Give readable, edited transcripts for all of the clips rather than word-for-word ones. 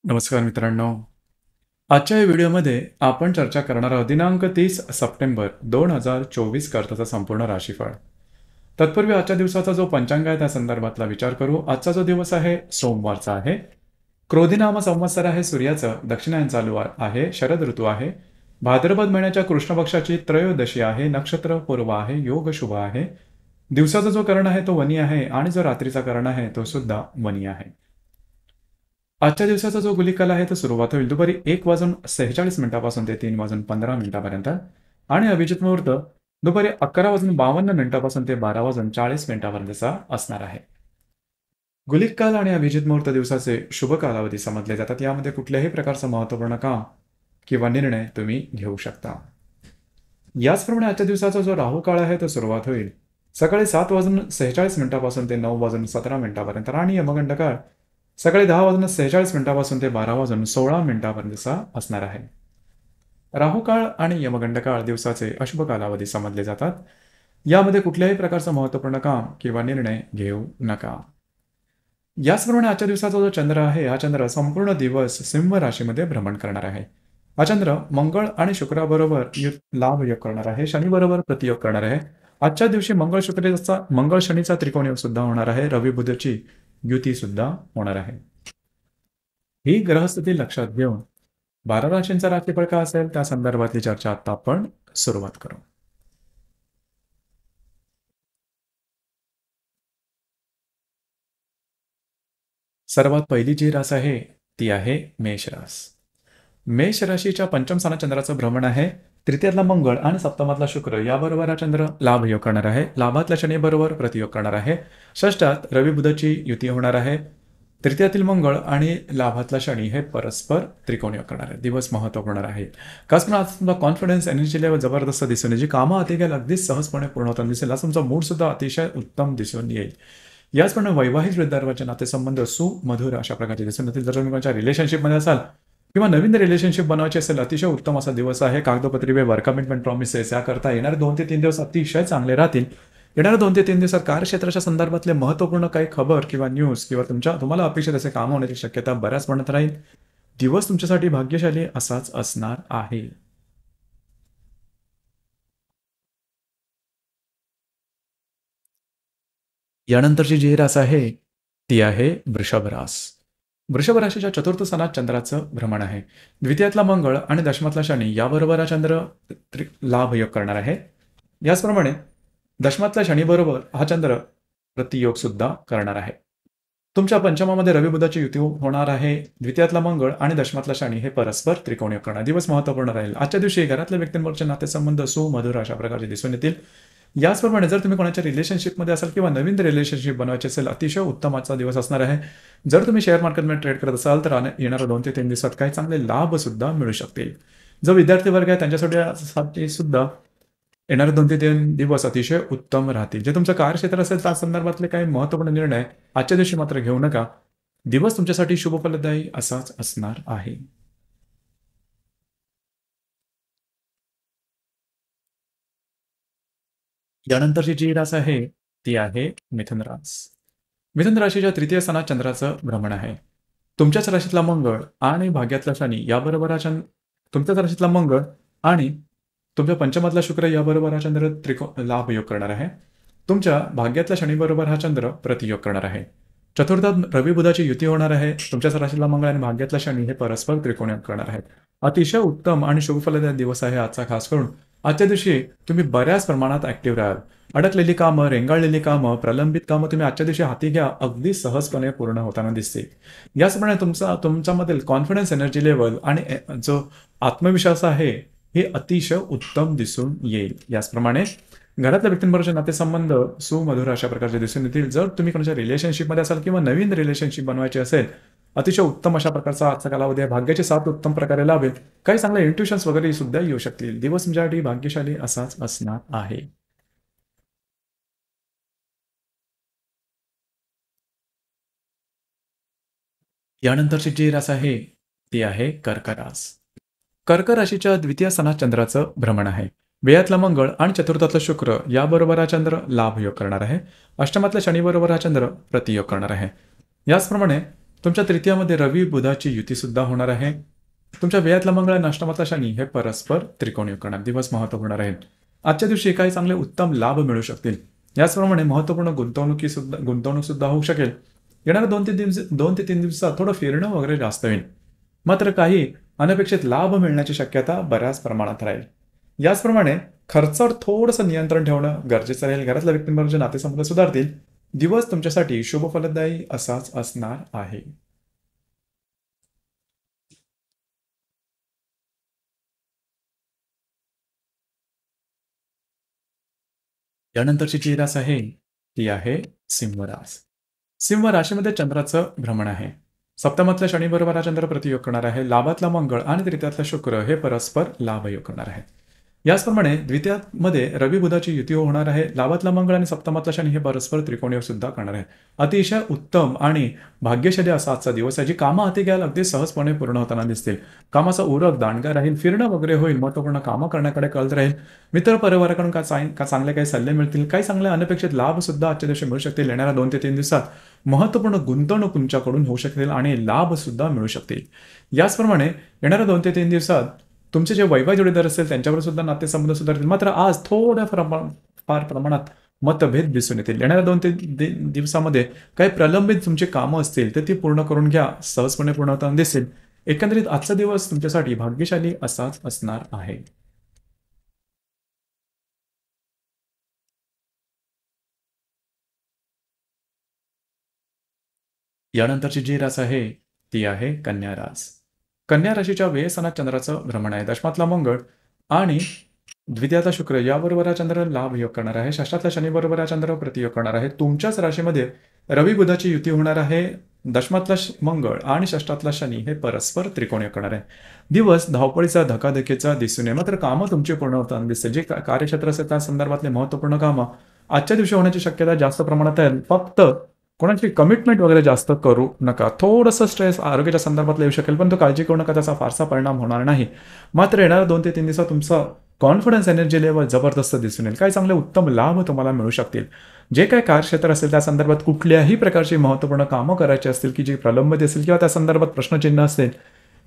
नमस्कार मित्रांनो. आजच्या या व्हिडिओमध्ये आपण चर्चा करणार आहोत दिनांक 30 सप्टेंबर 2024 करताचा संपूर्ण राशीफळ. तत्पूर्वी आजच्या दिवसाचा जो पंचांग आहे त्या संदर्भातला विचार करू. आजचा जो दिवस आहे सोमवारचा आहे. क्रोधी नाम संवत्सर आहे सूर्याचं, दक्षिणायन चालू आहे, शरद ऋतू आहे. भाद्रपद महिन्याच्या कृष्ण पक्षाची त्रयोदशी आहे, नक्षत्र पूर्व आहे, योग शुभ आहे. दिवसाचा जो कर्ण आहे तो वनी आहे आणि जो रात्रीचा कर्ण आहे तो सुद्धा वनी आहे. आजच्या दिवसाचा जो गुलिकाल आहे तो सुरुवात होईल दुपारी 1:46 ते 3:15 आणि अभिजित मुहूर्त दुपारी 11:52 ते 12:40 असणार आहे. गुलिक काल आणि अभिजित मुहूर्त दिवसाचे शुभ कालावधी समजले जातात. यामध्ये कुठल्याही प्रकारचं महत्त्वपूर्ण काम किंवा निर्णय तुम्ही घेऊ शकता. याचप्रमाणे आजच्या दिवसाचा जो राहू काळ आहे तो सुरुवात होईल सकाळी 7:46 ते 9:17 आणि यमगंड काळ सकाळी 10:46 ते 12:16 असणार आहे. राहू काळ आणि यमगंड काळ दिवसाचे अशुभ कालावधी समजले जातात. यामध्ये कुठल्याही प्रकारचं महत्त्वपूर्ण काम किंवा निर्णय घेऊ नका. याचप्रमाणे आजच्या दिवसाचा जो चंद्र आहे हा चंद्र संपूर्ण दिवस सिंह राशीमध्ये भ्रमण करणार आहे. हा चंद्र मंगळ आणि शुक्राबरोबर लाभ योग करणार आहे, शनीबरोबर प्रतियोग करणार आहे. आजच्या दिवशी मंगळ शनीचा त्रिकोण योग सुद्धा होणार आहे, रवी बुधची युती सुद्धा होणार आहे. ही ग्रहस्थिती लक्षात घेऊन 12 राशींचा राशीफळ काय असेल त्या संदर्भातली चर्चा आता आपण सुरुवात करू. सर्वात पहिली जी रास आहे ती आहे मेष रास. मेष राशीच्या पंचम स्थानात चंद्राचं भ्रमण आहे. तृतीयातला मंगळ आणि सप्तमातला शुक्र याबरोबर हा चंद्र लाभ योग करणार आहे. लाभातल्या शनी बरोबर प्रतियोग करणार आहे. षष्ठात रवी बुधाची युती होणार आहे. तृतीयातील मंगळ आणि लाभातला शनी हे परस्पर त्रिकोण योग करणार आहे. दिवस महत्वपूर्ण आहे. खास करून आज तुमचा कॉन्फिडन्स एनर्जी लेवल जबरदस्त दिसून येईल. जी कामं हाती घ्यायला अगदी सहजपणे पूर्ण होताना दिसेल. आज तुमचा मूड सुद्धा अतिशय उत्तम दिसून येईल. याचप्रमाणे वैवाहिक वृद्धांचे नातेसंबंध सुमधुर अशा प्रकारचे दिसून येतील. जर तुम्ही कोणत्या रिलेशनशिपमध्ये असाल किंवा नवीन रिलेशनशिप बनवायची असेल अतिशय उत्तम असा दिवस आहे. कागदोपत्री व्यवहार, कमिटमेंट, प्रॉमिसेस याकरता येणारे 2 ते 3 दिवस अतिशय चांगले राहतील. येणाऱ्या 2 ते 3 दिवसात कार्यक्षेत्राच्या संदर्भातले महत्त्वपूर्ण काही खबर किंवा न्यूज किंवा तुम्हाला अपेक्षित असे काम होण्याची शक्यता बऱ्याच प्रमाणात राहील. दिवस तुमच्यासाठी भाग्यशाली असाच असणार आहे. यानंतरची जी रास आहे ती आहे वृषभ रास. वृषभ राशीच्या चतुर्थ स्थानात चंद्राचं भ्रमण आहे. द्वितीयातला मंगळ आणि दशमातला शनी याबरोबर हा चंद्र लाभ योग करणार आहे. याचप्रमाणे दशमातल्या शनीबरोबर हा चंद्र प्रतियोग सुद्धा करणार आहे. तुमच्या पंचमामध्ये रवी बुधाची युती होणार आहे. द्वितीयातला मंगळ आणि दशमातला शनी हे परस्पर त्रिकोण योग करणार. दिवस महत्त्वपूर्ण राहील. आजच्या दिवशी घरातल्या व्यक्तींवरचे नातेसंबंध सुमधुर अशा प्रकारचे दिसून येतील. याचप्रमाणे जर तुम्ही कोणाच्या रिलेशनशिपमध्ये असाल किंवा नवीन रिलेशनशिप बनवायची असेल अतिशय उत्तम आजचा दिवस असणार आहे. जर तुम्ही शेअर मार्केटमध्ये ट्रेड करत असाल तर येणाऱ्या 2 ते 3 दिवसात काही चांगले लाभ सुद्धा मिळू शकतील. जो विद्यार्थी वर्ग आहे त्यांच्यासाठी सुद्धा येणारे 2 ते 3 दिवस अतिशय उत्तम राहतील. जे तुमचं कार्यक्षेत्र असेल त्या संदर्भातले काही महत्त्वपूर्ण निर्णय आजच्या दिवशी मात्र घेऊ नका. दिवस तुमच्यासाठी शुभफलदायी असाच असणार आहे. यानंतरची जी रास आहे ती आहे मिथुन रास. मिथुन राशीच्या तृतीय स्थानात चंद्राचं भ्रमण आहे. तुमच्याच राशीतला मंगळ आणि भाग्यातला शनी याबरोबर हा तुमच्याच राशीतला मंगळ आणि तुमच्या पंचमातला शुक्र याबरोबर हा चंद्र लाभ योग करणार आहे. तुमच्या भाग्यातल्या शनीबरोबर हा चंद्र प्रतियोग करणार आहे. चतुर्थात रवी बुधाची युती होणार आहे. तुमच्याच राशीतला मंगळ आणि भाग्यातला शनी हे परस्पर त्रिकोण योग करणार आहेत. अतिशय उत्तम आणि शुभफलदायक दिवस आहे आजचा. खास करून आजच्या दिवशी तुम्ही बऱ्याच प्रमाणात ऍक्टिव्ह राहाल. अडकलेली कामं, रेंगाळलेली कामं, प्रलंबित कामं तुम्ही आजच्या दिवशी हाती घ्या. अगदी सहजपणे पूर्ण होताना दिसतील. याचप्रमाणे तुमच्यामधील कॉन्फिडन्स एनर्जी लेवल आणि जो आत्मविश्वास आहे हे अतिशय उत्तम दिसून येईल. याचप्रमाणे घरातल्या व्यक्तींबरोबरचे नातेसंबंध सुमधुर अशा प्रकारचे दिसून येतील. जर तुम्ही कोणाच्या रिलेशनशिपमध्ये असाल किंवा नवीन रिलेशनशिप बनवायची असेल अतिशय उत्तम अशा प्रकारचा आजचा कालावधी आहे. भाग्याची साथ उत्तम प्रकारे लाभेल. काही चांगले इंट्युशन्स वगैरे सुद्धा येऊ शकतील. दिवस तुमच्यासाठी भाग्यशाली असाच असणार आहे. यानंतरची जी रास आहे ती आहे कर्क रास. कर्क राशीच्या द्वितीय स्थानात चंद्राचं भ्रमण आहे. व्ययातला मंगळ आणि चतुर्थातला शुक्र याबरोबर हा चंद्र लाभ योग करणार आहे. अष्टमातल्या शनीबरोबर हा चंद्र प्रतियोग करणार आहे. याचप्रमाणे तुमच्या तृतीयामध्ये रवी बुधाची युती सुद्धा होणार आहे. तुमच्या व्ययातला मंगळ आणि अष्टमातला शनी हे परस्पर त्रिकोणी योग करणार. दिवस महत्वपूर्ण राहील. आजच्या दिवशी काही चांगले उत्तम लाभ मिळू शकतील. याचप्रमाणे महत्वपूर्ण गुंतवणूक सुद्धा होऊ शकेल. येणाऱ्या 2 ते 3 दिवसात थोडं फिरणं वगैरे जास्त होईल. मात्र काही अनपेक्षित लाभ मिळण्याची शक्यता बऱ्याच प्रमाणात राहील. याचप्रमाणे खर्चावर थोडंसं नियंत्रण ठेवणं गरजेचं राहील. घरातल्या व्यक्तींबरोबरचे नातेसंबंध सुधारतील. दिवस तुमच्यासाठी शुभ फलदायी असाच असणार आहे. यानंतरची जी रास आहे ती आहे सिंह रास. सिंह राशीमध्ये चंद्राचं भ्रमण आहे. सप्तमातल्या शनी बरोबर हा चंद्र प्रतियोग करणार आहे. लाभातला मंगळ आणि तृतीयातला शुक्र हे परस्पर लाभयोग करणार आहे. याचप्रमाणे द्वितीयामध्ये रवी बुधाची युती होणार आहे. लाभातला मंगळ आणि सप्तमातला शनी हे परस्पर त्रिकोणी सुद्धा करणार आहे. अतिशय उत्तम आणि भाग्यशाली असा आजचा दिवस आहे. जी कामं हाती घ्याल अगदी सहजपणे पूर्ण होताना दिसतील. कामाचा उरक दांडगा राहील. फिरणं वगैरे होईल. महत्वपूर्ण कामं करण्याकडे कल राहील. मित्र परिवाराकडून चांगले काही सल्ले मिळतील. काही चांगले अनपेक्षित लाभ सुद्धा आजच्या दिवशी मिळू शकतील. येणाऱ्या 2 ते 3 दिवसात महत्वपूर्ण गुंतवणूक तुमच्याकडून होऊ शकतील आणि लाभ सुद्धा मिळू शकतील. याचप्रमाणे येणाऱ्या 2 ते 3 दिवसात तुमचे जे वैवाहिक जोडीदार असेल त्यांच्यावर सुद्धा नातेसंबंध सुधारतील. मात्र आज थोड्या फार प्रमाणात मतभेद दिसून येतील. येणाऱ्या 2 ते दिवसामध्ये काही प्रलंबित तुमची कामं असतील तर ती पूर्ण करून घ्या. सहजपणे पूर्ण होताना दिसेल. एकंदरीत आजचा दिवस तुमच्यासाठी भाग्यशाली असाच असणार आहे. यानंतरची जी रास आहे ती आहे कन्या रास. कन्या राशीच्या व्ययस्थानात चंद्राचं भ्रमण आहे. दशमातला मंगळ आणि द्वितीयातला शुक्र याबरोबर हा चंद्र लाभ योग करणार आहे. षष्ठातला शनी बरोबर हा चंद्र प्रतियोग करणार आहे. तुमच्याच राशीमध्ये रवी बुधाची युती होणार आहे. दशमातला मंगळ आणि षष्ठातला शनी हे परस्पर त्रिकोणी योग करणार आहे. दिवस धावपळीचा धकाधकीचा दिसून येईल. मात्र कामं तुमची पूर्ण होताना दिसते. जे कार्यक्षेत्र असेल त्या संदर्भातले महत्वपूर्ण कामं आजच्या दिवशी होण्याची शक्यता जास्त प्रमाणात आहे. फक्त कोणाची कमिटमेंट वगैरे जास्त करू नका. थोडंसं स्ट्रेस आरोग्याच्या संदर्भातला येऊ शकेल, पण तो काळजी करू नका. त्याचा फारसा परिणाम होणार नाही. मात्र येणाऱ्या 2 ते 3 दिवसात तुमचा कॉन्फिडन्स एनर्जी लेवल जबरदस्त दिसून येईल. काही चांगले उत्तम लाभ तुम्हाला मिळू शकतील. जे काही कार्यक्षेत्र असेल त्या संदर्भात कुठल्याही प्रकारची महत्त्वपूर्ण कामं करायची असतील की जी प्रलंबित असेल किंवा त्या संदर्भात प्रश्नचिन्ह असेल,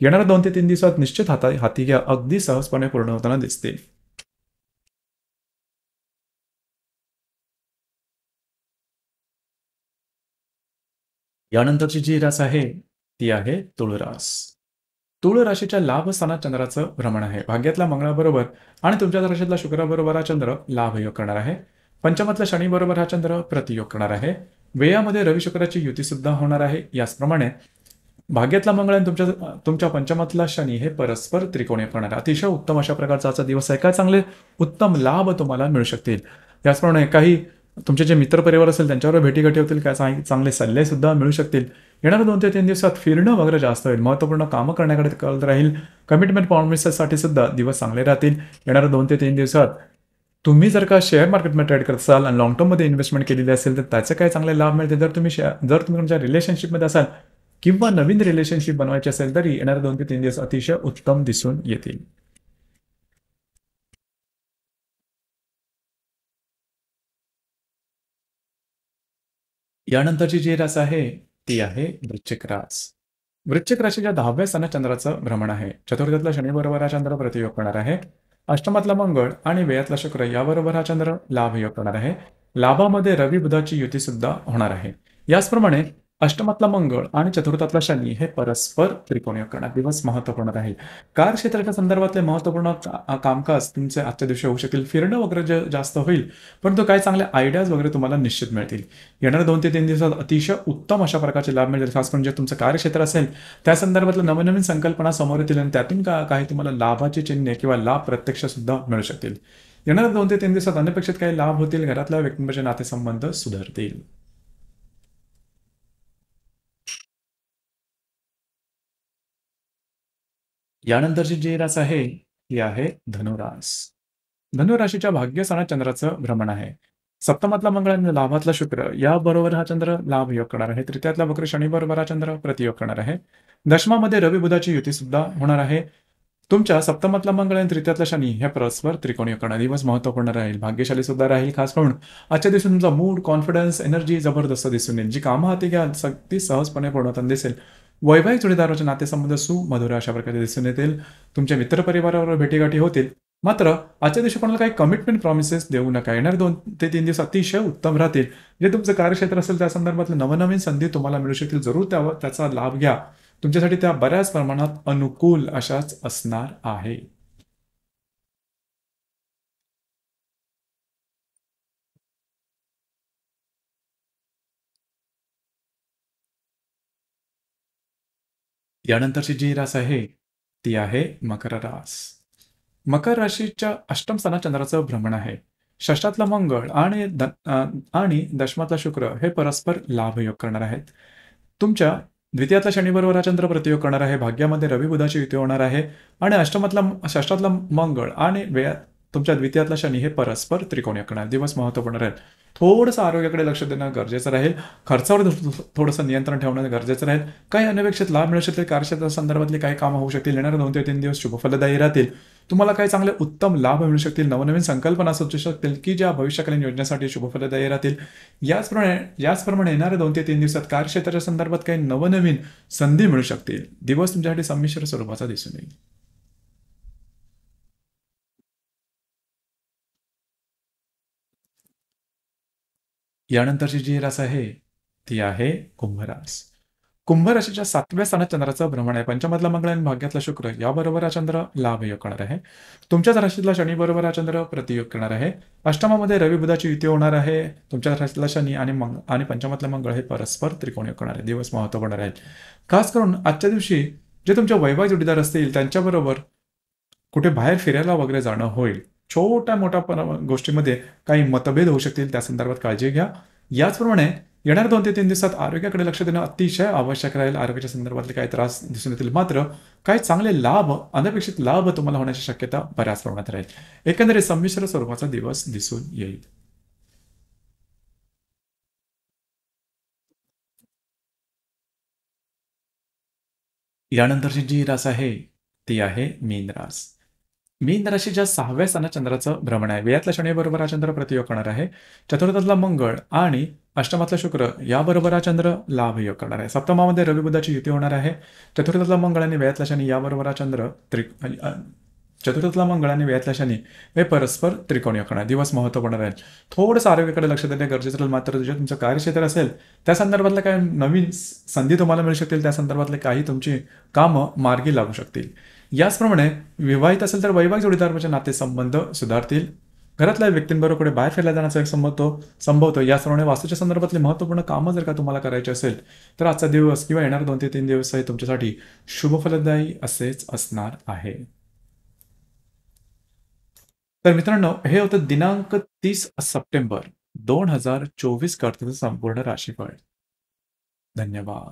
येणाऱ्या 2 ते 3 दिवसात निश्चित हाती घ्या. अगदी सहजपणे पूर्ण होताना दिसतील. यानंतरची जी रास आहे ती आहे तुळ रास. तुळ राशीच्या लाभ स्थानात चंद्राचं भ्रमण आहे. भाग्यातल्या मंगळाबरोबर आणि तुमच्या राशीतला शुक्राबरोबर हा चंद्र लाभयोग करणार आहे. पंचमातल्या शनी बरोबर हा चंद्र प्रतियोग करणार आहे. व्ययामध्ये रवी शुक्राची युती सुद्धा होणार आहे. याचप्रमाणे भाग्यातला मंगळ आणि तुमच्या पंचमातला शनी हे परस्पर त्रिकोणी करणार आहे. अतिशय उत्तम अशा प्रकारचा आजचा दिवस आहे. काय चांगले उत्तम लाभ तुम्हाला मिळू शकतील. याचप्रमाणे काही तुमचे जे मित्रपरिवार असेल त्यांच्यावर भेटीगाठी होतील. काय चांगले सल्ले सुद्धा मिळू शकतील. येणाऱ्या 2 ते 3 दिवसात फिरणं वगैरे जास्त होईल. महत्त्वपूर्ण कामं करण्याकडे कल राहील. कमिटमेंट प्रॉमिसेससाठी सुद्धा दिवस चांगले राहतील. येणाऱ्या 2 ते 3 दिवसात तुम्ही जर का शेअर मार्केटमध्ये ट्रेड करत असाल आणि लॉंग टर्ममध्ये इन्व्हेस्टमेंट केलेली असेल तर त्याचे काय चांगले लाभ मिळतील. जर तुम्ही तुमच्या रिलेशनशिपमध्ये असाल किंवा नवीन रिलेशनशिप बनवायची असेल तरी येणाऱ्या 2 ते 3 दिवस अतिशय उत्तम दिसून येतील. यानंतरची जी रास आहे ती आहे वृश्चिक रास. वृश्चिक राशीच्या 10व्या स्थानात चंद्राचं भ्रमण आहे. चतुर्थातला शनी बरोबर हा चंद्र प्रतियोग करणार आहे. अष्टमातला मंगळ आणि व्ययातला शुक्र याबरोबर हा चंद्र लाभयोग करणार आहे. लाभामध्ये रवी बुधाची युती सुद्धा होणार आहे. याचप्रमाणे अष्टमातला मंगळ आणि चतुर्थातला शनी हे परस्पर त्रिकोणी करणार. दिवस महत्वपूर्ण राहील. कार्यक्षेत्राच्या संदर्भातले महत्वपूर्ण कामकाज तुमचे आजच्या दिवशी होऊ शकेल. फिरणं वगैरे जास्त होईल, परंतु काही चांगले आयडियाज वगैरे तुम्हाला निश्चित मिळतील. येणाऱ्या 2 ते 3 दिवसात अतिशय उत्तम अशा प्रकारचे लाभ मिळतील. खास करून जे तुमचं कार्यक्षेत्र असेल त्या संदर्भातलं नवीन संकल्पना समोर येतील आणि त्यातून काही तुम्हाला लाभाची चिन्हे किंवा लाभ प्रत्यक्ष सुद्धा मिळू शकतील. येणाऱ्या 2 ते 3 दिवसात अनपेक्षित काही लाभ होतील. घरातल्या व्यक्तींचे नातेसंबंध सुधारतील. यानंतरची जी रास आहे ती आहे धनुरास. धनुराशीच्या भाग्यस्थानात चंद्राचं भ्रमण आहे. सप्तमातला मंगळ आणि लाभातला शुक्र याबरोबर हा चंद्र लाभ योग करणार आहे. तृतीयातला वक्र शनी बरोबर हा चंद्र प्रतियोग करणार आहे. दशमामध्ये रवी बुधाची युती सुद्धा होणार आहे. तुमच्या सप्तमातला मंगळ आणि तृतीयातला शनी हे परस्पर त्रिकोणी करणा दिवस महत्त्वपूर्ण राहील. भाग्यशाली सुद्धा राहील. खास करून आजच्या दिवशी तुमचा मूड, कॉन्फिडन्स, एनर्जी जबरदस्त दिसून येईल. जी कामं हाती घ्याल अगदी सहजपणे पूर्णत्वास दिसेल. वैवाहिक जोडीदाराचे नातेसंबंध सुमधुर अशा प्रकारे दिसून येतील. तुमच्या मित्रपरिवाराबरोबर भेटीगाठी होतील. मात्र आजच्या दिवशी कोणाला काही कमिटमेंट प्रॉमिसेस देऊ नका. येणारे 2 ते 3 दिवस अतिशय उत्तम राहतील. जे तुमचं कार्यक्षेत्र असेल त्या संदर्भातले नवनवीन संधी तुम्हाला मिळू शकतील. जरूर त्याचा लाभ घ्या. तुमच्यासाठी त्या बऱ्याच प्रमाणात अनुकूल अशाच असणार आहे. यानंतरची जी रास आहे ती आहे मकर रास. मकर राशीच्या अष्टम स्थानात चंद्राचं भ्रमण आहे. षष्ठातला मंगळ आणि दशमातला शुक्र हे परस्पर लाभयोग करणार आहेत. तुमच्या द्वितीयातला शनीबरोबर हा चंद्र प्रतियोग करणार आहे. भाग्यामध्ये रवी बुधाची युती होणार आहे आणि षष्ठातला मंगळ आणि तुमच्या द्वितीयातला शनी हे परस्पर त्रिकोणीय करणार. दिवस महत्त्वपूर्ण राहील. थोडंसं आरोग्याकडे लक्ष देणं गरजेचं राहील. खर्चावर थोडंसं नियंत्रण ठेवणं गरजेचं राहील. काही अनपेक्षित लाभ मिळू शकतील. कार्यक्षेत्रा संदर्भातली काही कामं होऊ शकतील. येणारे 2 ते 3 दिवस शुभफलदायी राहतील. तुम्हाला काही चांगले उत्तम लाभ मिळू शकतील. नवनवीन संकल्पना सुचू शकतील की ज्या भविष्यकालीन योजनेसाठी शुभफलदायी राहतील. याचप्रमाणे येणाऱ्या 2 ते 3 दिवसात कार्यक्षेत्राच्या संदर्भात काही नवनवीन संधी मिळू शकतील. दिवस तुमच्यासाठी संमिश्र स्वरूपाचा दिसून येईल. यानंतरची जी रास आहे ती आहे कुंभ रास. कुंभ राशीच्या 7व्या स्थानात चंद्राचं भ्रमण आहे. पंचमातला मंगळ आणि भाग्यातला शुक्र याबरोबर हा चंद्र लाभयोग करणार आहे. तुमच्याच राशीतला शनी बरोबर हा चंद्र प्रतियोग करणार आहे. अष्टमामध्ये रवी बुधाची युती होणार आहे. तुमच्या राशीतला शनी आणि पंचमातला मंगळ हे परस्पर त्रिकोणीय करणार आहे. दिवस महत्त्वपूर्ण राहील. खास करून आजच्या दिवशी जे तुमच्या वैवाहिक जोडीदार असतील त्यांच्याबरोबर कुठे बाहेर फिरायला वगैरे जाणं होईल. छोट्या मोठ्या गोष्टीमध्ये काही मतभेद होऊ शकतील. त्या संदर्भात काळजी घ्या. याचप्रमाणे येणाऱ्या 2 ते 3 दिवसात आरोग्याकडे लक्ष देणं अतिशय आवश्यक राहील. आरोग्याच्या संदर्भातले काही त्रास दिसून येतील. मात्र काही चांगले लाभ, अनपेक्षित लाभ तुम्हाला होण्याची शक्यता बऱ्याच प्रमाणात राहील. एकंदरीत संमिश्र स्वरूपाचा दिवस दिसून येईल. यानंतरची जी रास आहे ती आहे मीन रास. मीन राशीच्या 6व्या स्थानात चंद्राचं भ्रमण आहे. व्ययातला शनीबरोबर हा चंद्र प्रतियोग करणार आहे. चतुर्थातला मंगळ आणि अष्टमातला शुक्र याबरोबर हा चंद्र लाभयोग करणार आहे. सप्तमामध्ये रवी बुधाची युती होणार आहे. चतुर्थातला मंगळ आणि व्ययातला शनी याबरोबर हा चंद्र चतुर्थातला मंगळ आणि व्ययातला शनी हे परस्पर त्रिकोणीय करणार. दिवस महत्त्वपूर्ण राहील. थोडंसं आरोग्याकडे लक्ष देणे गरजेचं राहील. मात्र जे तुमचं कार्यक्षेत्र असेल त्या संदर्भातल्या काही नवीन संधी तुम्हाला मिळू शकतील. त्या संदर्भातले काही तुमची कामं मार्गी लागू शकतील. याचप्रमाणे विवाहित असेल तर वैवाहिक जोडीदाराचे नातेसंबंध सुधारतील. घरातल्या व्यक्तींबरोबर कुठे बाहेर फिरला जाण्याचा एक संभवतो. याचप्रमाणे वास्तूच्या संदर्भातली महत्त्वपूर्ण कामं जर का तुम्हाला करायची असेल तर आजचा दिवस किंवा येणारे 2 ते 3 दिवस हे तुमच्यासाठी शुभफलदायी असेच असणार आहे. तर मित्रांनो, हे होतं दिनांक 30 सप्टेंबर 2024 करताचं संपूर्ण राशीफळ. धन्यवाद.